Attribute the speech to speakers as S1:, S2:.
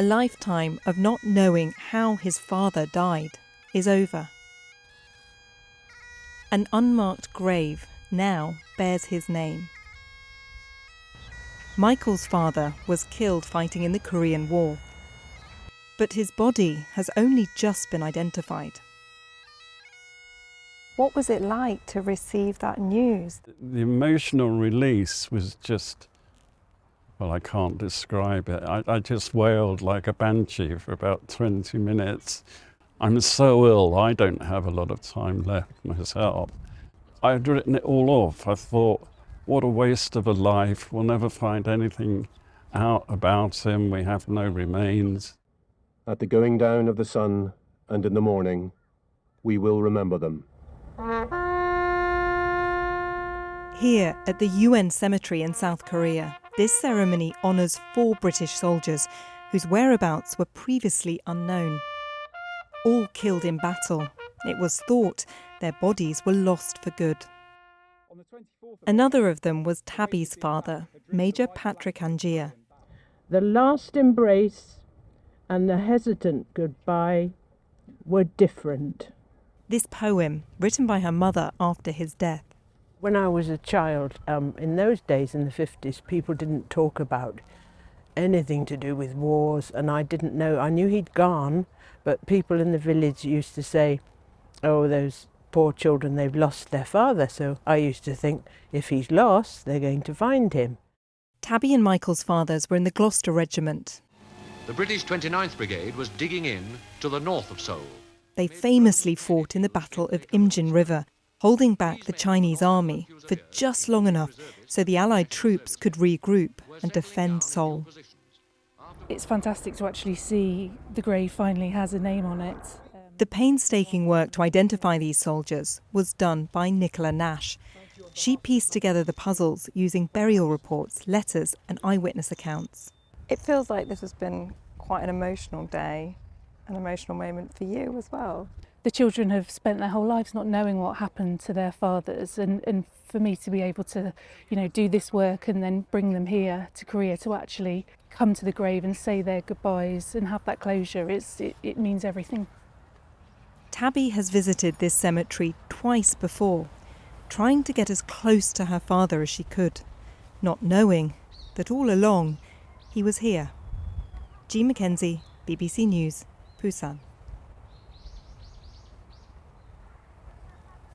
S1: A lifetime of not knowing how his father died is over. An unmarked grave now bears his name. Michael's father was killed fighting in the Korean War, but his body has only just been identified. What was it like to receive that news?
S2: The emotional release was just, well, I can't describe it. I just wailed like a banshee for about 20 minutes. I'm so ill, I don't have a lot of time left myself. I had written it all off. I thought, what a waste of a life. We'll never find anything out about him. We have no remains.
S3: At the going down of the sun and in the morning, we will remember them.
S1: Here at the UN cemetery in South Korea, this ceremony honours 4 British soldiers whose whereabouts were previously unknown. All killed in battle. It was thought their bodies were lost for good. Another of them was Tabby's father, Major Patrick Angier.
S4: The last embrace and the hesitant goodbye were different.
S1: This poem, written by her mother after his death.
S4: When I was a child, in those days in the 50s, people didn't talk about anything to do with wars, and I didn't know. I knew he'd gone, but people in the village used to say, oh, those poor children, they've lost their father. So I used to think, if he's lost, they're going to find him.
S1: Tabby and Michael's fathers were in the Gloucester Regiment.
S5: The British 29th Brigade was digging in to the north of Seoul.
S1: They famously fought in the Battle of Imjin River, holding back the Chinese army for just long enough so the Allied troops could regroup and defend Seoul.
S6: It's fantastic to actually see the grave finally has a name on it.
S1: The painstaking work to identify these soldiers was done by Nicola Nash. She pieced together the puzzles using burial reports, letters and eyewitness accounts. It feels like this has been quite an emotional day, an emotional moment for you as well.
S6: The children have spent their whole lives not knowing what happened to their fathers, and for me to be able to, do this work and then bring them here to Korea to actually come to the grave and say their goodbyes and have that closure, it means everything.
S1: Tabby has visited this cemetery twice before, trying to get as close to her father as she could, not knowing that all along he was here. G. Mackenzie, BBC News, Busan.